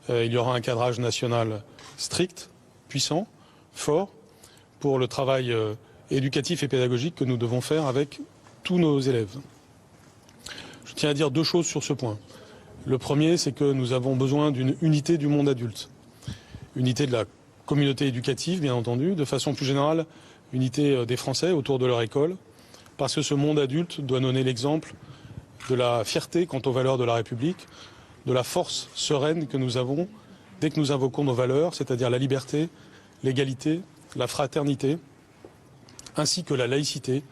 il y aura un cadrage national strict, puissant, fort, pour le travail éducatif et pédagogique que nous devons faire avec tous nos élèves. Je tiens à dire deux choses sur ce point. Le premier, c'est que nous avons besoin d'une unité du monde adulte. Unité de la communauté éducative, bien entendu, de façon plus générale, unité des Français autour de leur école, parce que ce monde adulte doit donner l'exemple de la fierté quant aux valeurs de la République, de la force sereine que nous avons dès que nous invoquons nos valeurs, c'est-à-dire la liberté, l'égalité, la fraternité, ainsi que la laïcité,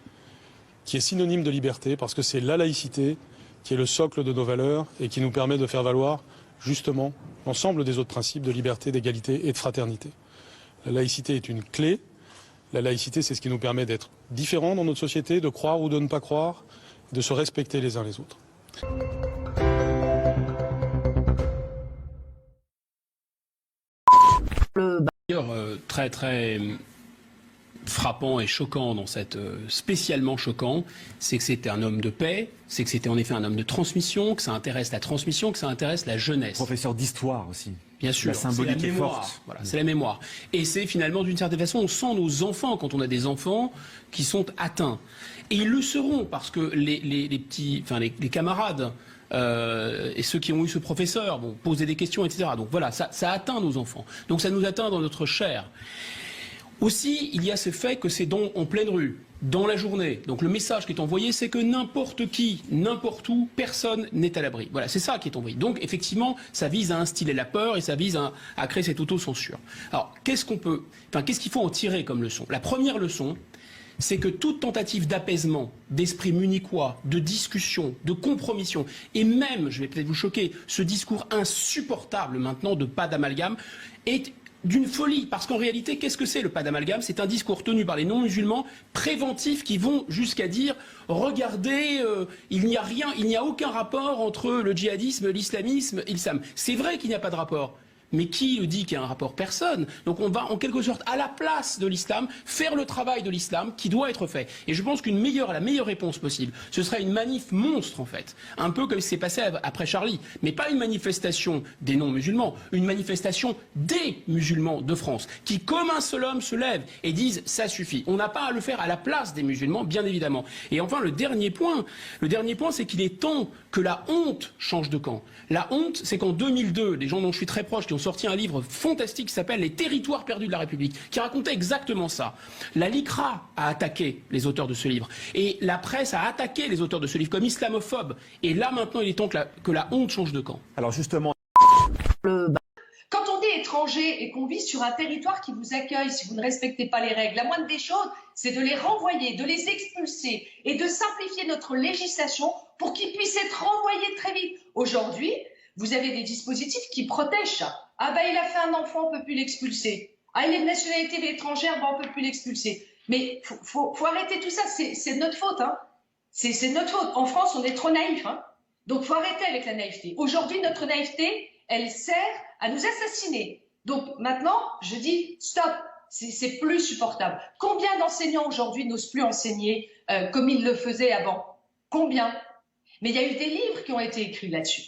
qui est synonyme de liberté, parce que c'est la laïcité qui est le socle de nos valeurs et qui nous permet de faire valoir justement l'ensemble des autres principes de liberté, d'égalité et de fraternité. La laïcité est une clé. La laïcité, c'est ce qui nous permet d'être différents dans notre société, de croire ou de ne pas croire, de se respecter les uns les autres. D'ailleurs, très frappant et choquant dans cette spécialement choquant, c'est que c'était un homme de paix, c'est que c'était en effet un homme de transmission, que ça intéresse la transmission, que ça intéresse la jeunesse. Professeur d'histoire aussi. Bien sûr, la symbolique est forte. Voilà, c'est la mémoire. Et c'est finalement d'une certaine façon, on sent nos enfants quand on a des enfants qui sont atteints. Et ils le seront parce que les camarades et ceux qui ont eu ce professeur vont poser des questions, etc. Donc voilà, ça atteint nos enfants. Donc ça nous atteint dans notre chair. Aussi, il y a ce fait que c'est en pleine rue, dans la journée. Donc le message qui est envoyé, c'est que n'importe qui, n'importe où, personne n'est à l'abri. Voilà, c'est ça qui est envoyé. Donc effectivement, ça vise à instiller la peur et ça vise à créer cette autocensure. Alors, qu'est-ce qu'il faut en tirer comme leçon? La première leçon, c'est que toute tentative d'apaisement, d'esprit munichois, de discussion, de compromission, et même, je vais peut-être vous choquer, ce discours insupportable maintenant de pas d'amalgame, est d'une folie, parce qu'en réalité, qu'est-ce que c'est le pas d'amalgame? C'est un discours tenu par les non-musulmans préventifs qui vont jusqu'à dire regardez, il n'y a aucun rapport entre le djihadisme, l'islamisme et l'islam. C'est vrai qu'il n'y a pas de rapport. Mais qui le dit qu'il y a un rapport? Personne. Donc on va en quelque sorte à la place de l'islam faire le travail de l'islam qui doit être fait. Et je pense la meilleure réponse possible, ce serait une manif monstre en fait. Un peu comme ce qui s'est passé après Charlie. Mais pas une manifestation des non-musulmans, une manifestation des musulmans de France qui comme un seul homme se lèvent et disent ça suffit. On n'a pas à le faire à la place des musulmans, bien évidemment. Et enfin le dernier point c'est qu'il est temps que la honte change de camp. La honte, c'est qu'en 2002, les gens dont je suis très proche qui ont sorti un livre fantastique qui s'appelle Les territoires perdus de la République, qui racontait exactement ça. La LICRA a attaqué les auteurs de ce livre. Et la presse a attaqué les auteurs de ce livre comme islamophobes. Et là, maintenant, il est temps que la honte change de camp. Alors justement... Quand on est étranger et qu'on vit sur un territoire qui vous accueille, si vous ne respectez pas les règles, la moindre des choses, c'est de les renvoyer, de les expulser et de simplifier notre législation pour qu'ils puissent être renvoyés très vite. Aujourd'hui, vous avez des dispositifs qui protègent ça. Ah ben il a fait un enfant, on ne peut plus l'expulser. Ah il est de nationalité étrangère, ben on ne peut plus l'expulser. Mais faut arrêter tout ça, c'est notre faute. Hein. C'est notre faute. En France, on est trop naïfs. Hein. Donc faut arrêter avec la naïveté. Aujourd'hui, notre naïveté, elle sert à nous assassiner. Donc maintenant, je dis stop, c'est plus supportable. Combien d'enseignants aujourd'hui n'osent plus enseigner comme ils le faisaient avant? Combien? Mais il y a eu des livres qui ont été écrits là-dessus.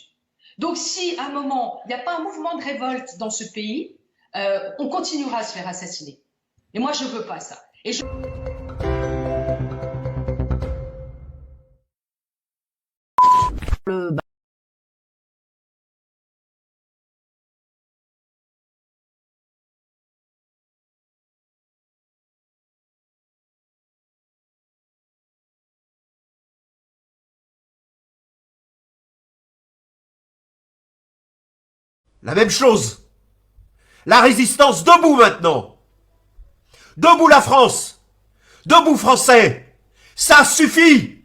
Donc si à un moment, il n'y a pas un mouvement de révolte dans ce pays, on continuera à se faire assassiner. Et moi, je ne veux pas ça. Et je... La même chose. La résistance, debout maintenant. Debout la France. Debout Français. Ça suffit.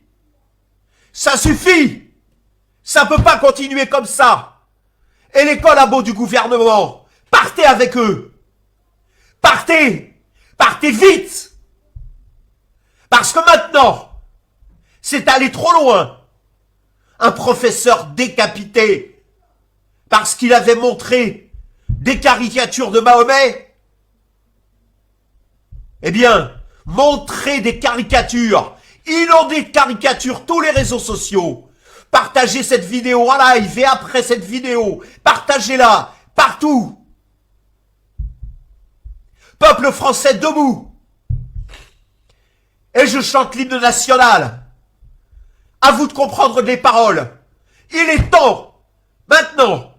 Ça suffit. Ça peut pas continuer comme ça. Et les collabos du gouvernement, partez avec eux. Partez. Partez vite. Parce que maintenant, c'est aller trop loin. Un professeur décapité parce qu'il avait montré des caricatures de Mahomet. Eh bien, montrez des caricatures, inondez de caricatures tous les réseaux sociaux. Partagez cette vidéo en live et après cette vidéo, partagez-la, partout. Peuple français debout. Et je chante l'hymne national. À vous de comprendre les paroles. Il est temps, maintenant,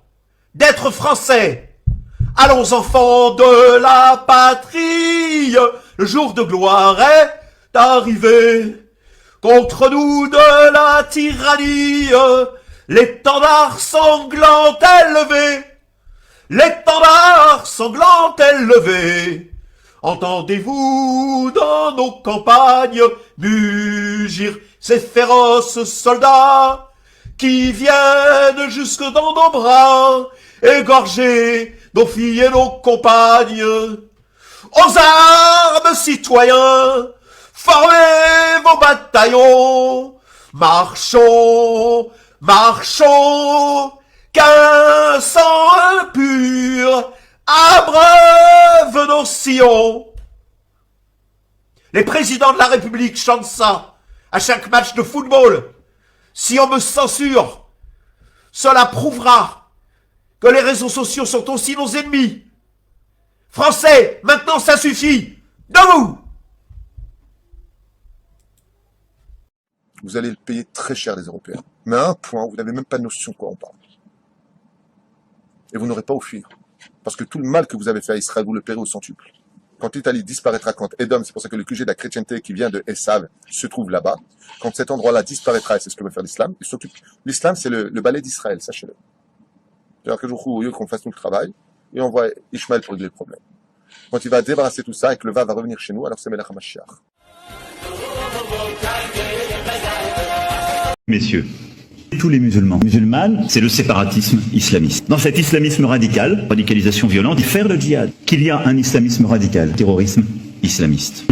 d'être français. Allons enfants de la patrie, le jour de gloire est arrivé. Contre nous de la tyrannie, l'étendard sanglant est levé. L'étendard sanglant est levé. Entendez-vous dans nos campagnes mugir ces féroces soldats qui viennent jusque dans nos bras, égorger nos filles et nos compagnes. Aux armes, citoyens, formez vos bataillons, marchons, marchons, qu'un sang impur abreuve nos sillons. Les présidents de la République chantent ça à chaque match de football. Si on me censure, cela prouvera que les réseaux sociaux sont aussi nos ennemis. Français, maintenant ça suffit. Debout! Vous allez le payer très cher, les Européens. Mais à un point, vous n'avez même pas de notion de quoi on parle. Et vous n'aurez pas à fuir. Parce que tout le mal que vous avez fait à Israël, vous le paierez au centuple. Quand l'Italie disparaîtra, quand Édom, c'est pour ça que le QG de la chrétienté qui vient de Esav se trouve là-bas, quand cet endroit-là disparaîtra, et c'est ce que veut faire l'islam, il s'occupe. L'islam, c'est le balai d'Israël, sachez-le. C'est-à-dire que au lieu qu'on fasse tout le travail, et on voit Ishmaël pour régler le problème. Quand il va débarrasser tout ça et que le va revenir chez nous, alors c'est Melech HaMashiach. Messieurs, tous les musulmanes, c'est le séparatisme islamiste. Dans cet islamisme radical, radicalisation violente, il fait le djihad. Qu'il y a un islamisme radical, terrorisme islamiste.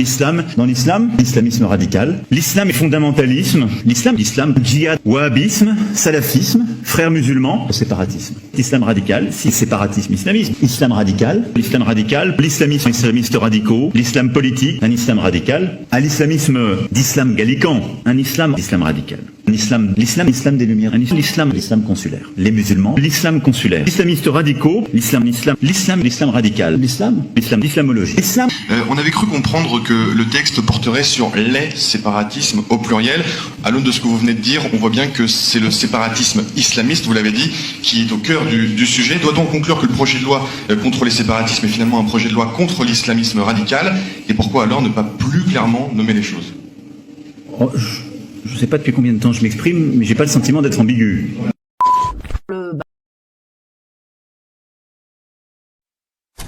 Dans l'islam, l'islamisme radical. L'islam est fondamentalisme. L'islam, djihad, wahhabisme, salafisme, frères musulmans, le séparatisme. L'islam radical, c'est séparatisme islamisme. L'islam radical, l'islamisme islamiste radicaux, l'islam politique, un islam radical, à l'islamisme d'islam gallican, un islam radical. L'islam des Lumières, l'islam consulaire. Les musulmans, l'islam consulaire. L'islamistes radicaux, l'islam radical. L'islamologie. On avait cru comprendre que le texte porterait sur les séparatismes au pluriel. À l'aune de ce que vous venez de dire, on voit bien que c'est le séparatisme islamiste, vous l'avez dit, qui est au cœur du sujet. Doit-on conclure que le projet de loi contre les séparatismes est finalement un projet de loi contre l'islamisme radical? Et pourquoi alors ne pas plus clairement nommer les choses? Je ne sais pas depuis combien de temps je m'exprime, mais j'ai pas le sentiment d'être ambigu.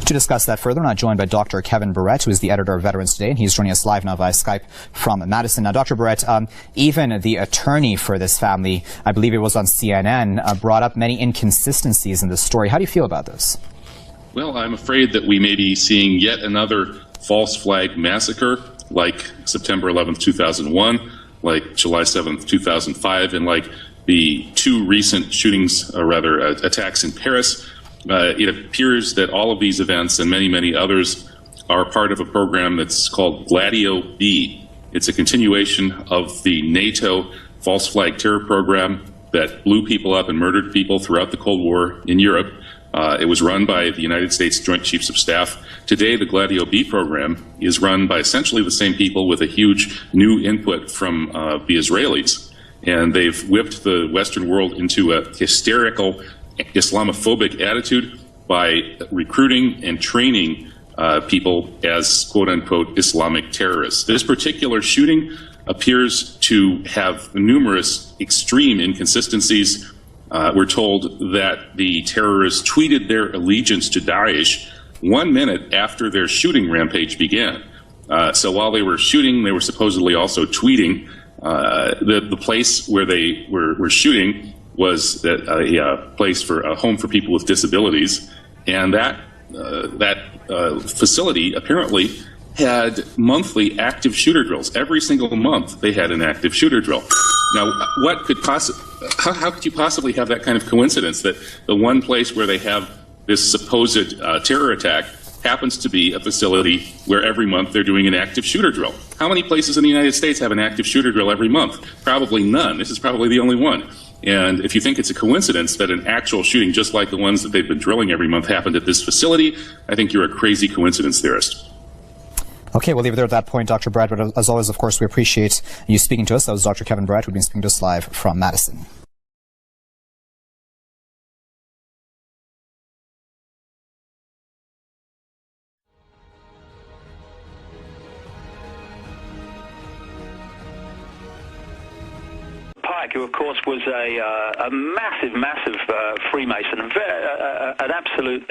To discuss that further, I'm now joined by Dr. Kevin Barrett, who is the editor of Veterans Today, and he's joining us live now via Skype from Madison. Now, Dr. Barrett, even the attorney for this family, I believe it was on CNN, brought up many inconsistencies in this story. How do you feel about this? Well, I'm afraid that we may be seeing yet another false flag massacre, like September 11th, 2001, like July 7th, 2005, and like the two recent shootings, or rather attacks in Paris. It appears that all of these events and many, many others are part of a program that's called Gladio B. It's a continuation of the NATO false flag terror program that blew people up and murdered people throughout the Cold War in Europe. It was run by the United States Joint Chiefs of Staff. Today, the Gladio B program is run by essentially the same people with a huge new input from the Israelis. And they've whipped the Western world into a hysterical Islamophobic attitude by recruiting and training people as quote-unquote Islamic terrorists. This particular shooting appears to have numerous extreme inconsistencies. We're told that the terrorists tweeted their allegiance to Daesh 1 minute after their shooting rampage began. So while they were shooting, they were supposedly also tweeting. The place where they were shooting was a place for a home for people with disabilities, and that facility apparently had monthly active shooter drills. Every single month they had an active shooter drill. Now, how could you possibly have that kind of coincidence that the one place where they have this supposed terror attack happens to be a facility where every month they're doing an active shooter drill? How many places in the United States have an active shooter drill every month? Probably none. This is probably the only one. And if you think it's a coincidence that an actual shooting just like the ones that they've been drilling every month happened at this facility, I think you're a crazy coincidence theorist. Okay, we'll leave it there at that point, Dr. Barrett. But as always, of course, we appreciate you speaking to us. That was Dr. Kevin Barrett, who'd been speaking to us live from Madison. Pike, who of course was a massive Freemason, an absolute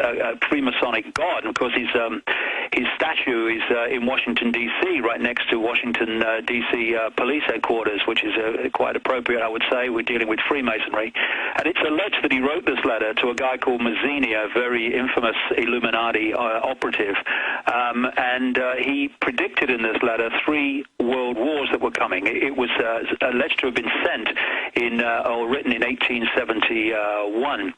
Freemasonic god. And of course, his statue is in Washington D.C., right next to Washington D.C. police headquarters, which is quite appropriate, I would say. We're dealing with Freemasonry, and it's alleged that he wrote this letter to a guy called Mazzini, a very infamous Illuminati operative, and he predicted in this letter 3 world wars that were coming. It was alleged to have been sent or written in 1871.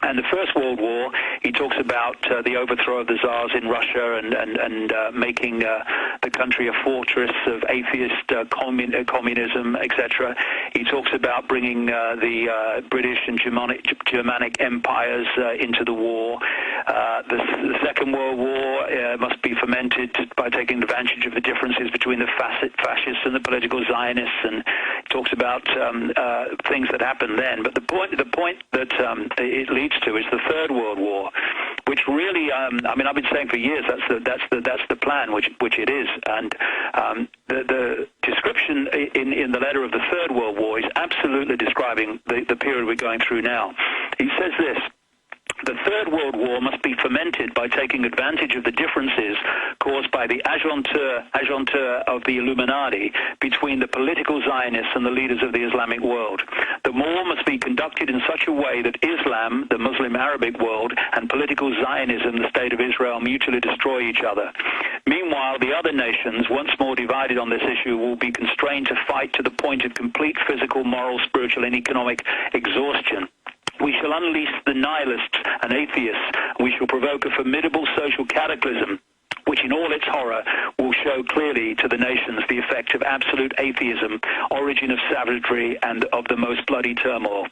And the First World War, he talks about the overthrow of the Tsars in Russia and making the country a fortress of atheist communism, etc. He talks about bringing the British and Germanic empires into the war. The Second World War must be fomented by taking advantage of the differences between the fascists and the political Zionists, and talks about things that happened then. But the point that it leads to is the Third World War, which really, I mean, I've been saying for years that's the plan, which it is. And the description in the letter of the Third World War is absolutely describing the period we're going through now. He says this: the Third World War must be fomented by taking advantage of the differences caused by the agentur of the Illuminati between the political Zionists and the leaders of the Islamic world. The war must be conducted in such a way that Islam, the Muslim Arabic world, and political Zionism, the State of Israel, mutually destroy each other. Meanwhile, the other nations, once more divided on this issue, will be constrained to fight to the point of complete physical, moral, spiritual, and economic exhaustion. We shall unleash the nihilists and atheists. We shall provoke a formidable social cataclysm, which in all its horror will show clearly to the nations the effect of absolute atheism, origin of savagery, and of the most bloody turmoil.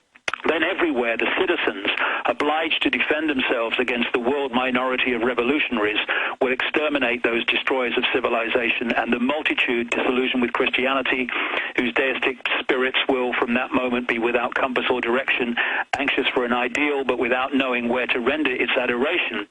Then everywhere the citizens, obliged to defend themselves against the world minority of revolutionaries, will exterminate those destroyers of civilization, and the multitude, disillusioned with Christianity, whose deistic spirits will from that moment be without compass or direction, anxious for an ideal but without knowing where to render its adoration,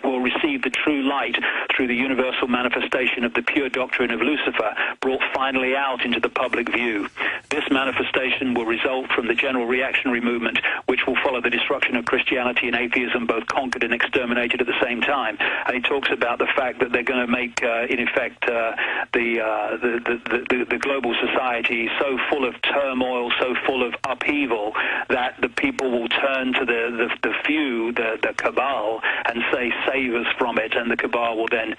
will receive the true light through the universal manifestation of the pure doctrine of Lucifer, brought finally out into the public view. This manifestation will result from the general reactionary movement, which will follow the destruction of Christianity and atheism, both conquered and exterminated at the same time. And he talks about the fact that they're going to make, in effect, the global society so full of turmoil, so full of upheaval, that the people will turn to the few, the cabal, and say, save us from it, and the cabal will then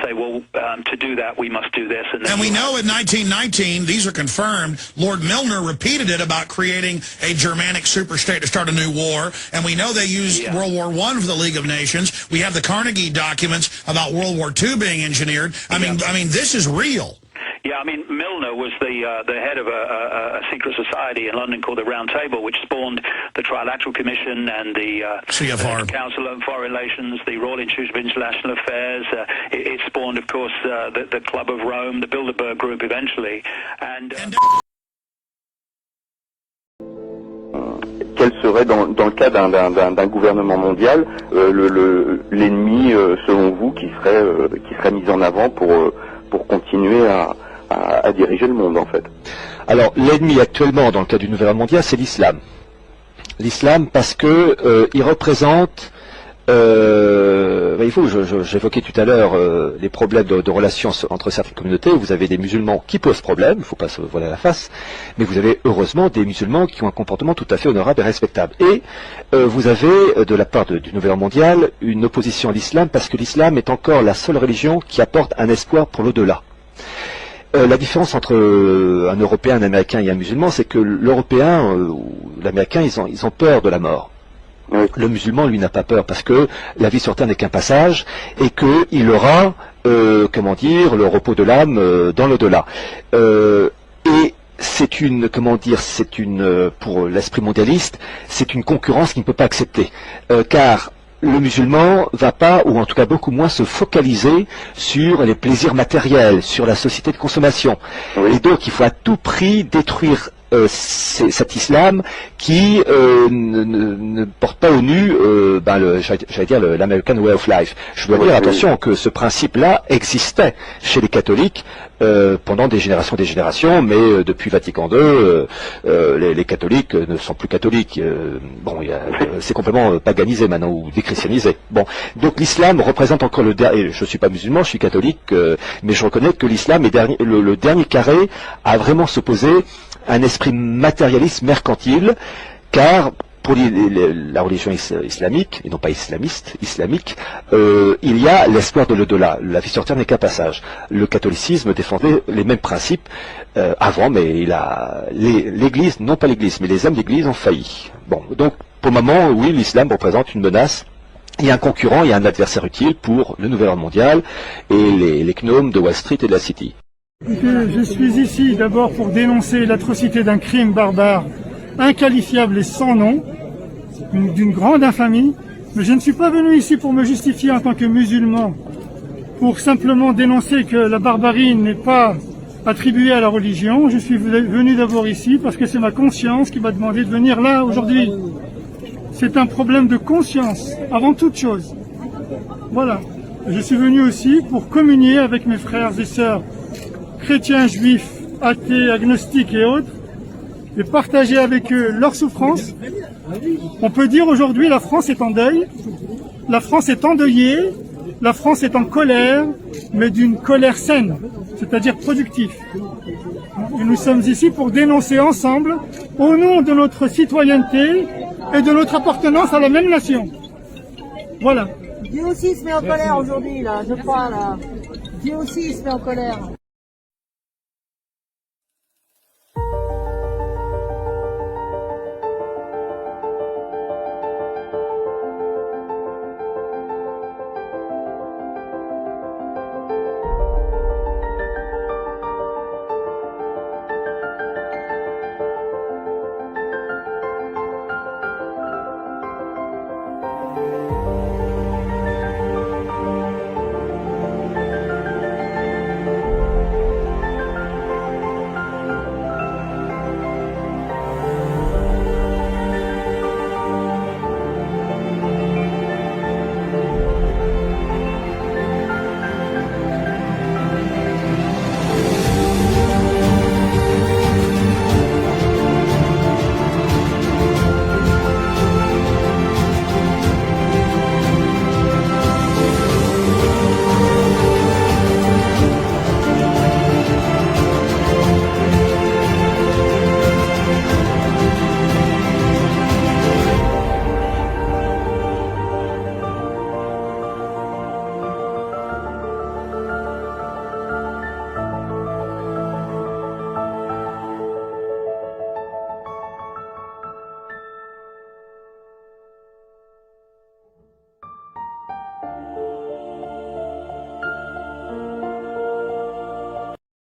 say, well, to do that we must do this. And we know in 1919, these are confirmed, Lord Milner repeated it about creating a Germanic superstate to start a new war, and we know they used World War I for the League of Nations. We have the Carnegie documents about World War II being engineered. I mean, this is real. Yeah, I mean, Milner was the head of a secret society in London called the Round Table, which spawned the Trilateral Commission and the CFR. Council on Foreign Relations, the Royal Institute of International Affairs. It spawned, of course, the Club of Rome, the Bilderberg Group eventually. And quel serait, dans le cas d'un gouvernement mondial, l'ennemi, selon vous, qui serait mis en avant pour continuer à diriger le monde, en fait? Alors, l'ennemi actuellement, dans le cas du gouvernement mondial, c'est l'islam. L'islam parce que il représente, j'évoquais tout à l'heure les problèmes de relations entre certaines communautés. Vous avez des musulmans qui posent problème, il ne faut pas se voiler la face, mais vous avez heureusement des musulmans qui ont un comportement tout à fait honorable et respectable. Et vous avez, de la part du Nouvel Ordre mondial, une opposition à l'islam parce que l'islam est encore la seule religion qui apporte un espoir pour l'au-delà. La différence entre un Européen, un Américain et un musulman, c'est que l'Européen ou l'Américain, ils ont peur de la mort. Oui. Le musulman, lui, n'a pas peur parce que la vie sur Terre n'est qu'un passage et qu'il aura, le repos de l'âme dans l'au-delà. Et c'est une, comment dire, c'est une, pour l'esprit mondialiste, c'est une concurrence qu'il ne peut pas accepter, car le musulman va pas, ou en tout cas beaucoup moins, se focaliser sur les plaisirs matériels, sur la société de consommation. Et donc il faut à tout prix détruire cet islam qui ne porte pas au nu j'allais dire l'American Way of Life. Je dois dire attention que ce principe-là existait chez les catholiques pendant des générations, mais depuis Vatican II, les catholiques ne sont plus catholiques. C'est complètement paganisé maintenant ou déchristianisé. Bon, donc l'islam représente encore le dernier. Je suis pas musulman, je suis catholique, mais je reconnais que l'islam est le dernier carré à vraiment s'opposer à un esprit matérialiste mercantile, car pour la religion islamique, et non pas islamiste, islamique, il y a l'espoir de l'au-delà. La vie sur terre n'est qu'un passage. Le catholicisme défendait les mêmes principes avant, mais l'Église, non pas l'Église, mais les hommes d'Église ont failli. Bon, donc pour le moment, oui, l'islam représente une menace. Il y a un concurrent, il y a un adversaire utile pour le nouvel ordre mondial et les gnomes de Wall Street et de la City. Je suis ici d'abord pour dénoncer l'atrocité d'un crime barbare, inqualifiable et sans nom, d'une grande infamie, mais je ne suis pas venu ici pour me justifier en tant que musulman, pour simplement dénoncer que la barbarie n'est pas attribuée à la religion. Je suis venu d'abord ici parce que c'est ma conscience qui m'a demandé de venir là aujourd'hui. C'est un problème de conscience, avant toute chose. Voilà. Je suis venu aussi pour communier avec mes frères et sœurs chrétiens, juifs, athées, agnostiques et autres, et partager avec eux leurs souffrances. On peut dire aujourd'hui la France est en deuil, la France est endeuillée, la France est en colère, mais d'une colère saine, c'est-à-dire productive. Et nous sommes ici pour dénoncer ensemble, au nom de notre citoyenneté et de notre appartenance à la même nation. Voilà. Dieu aussi se met en colère aujourd'hui, là, je crois, là. Dieu aussi se met en colère.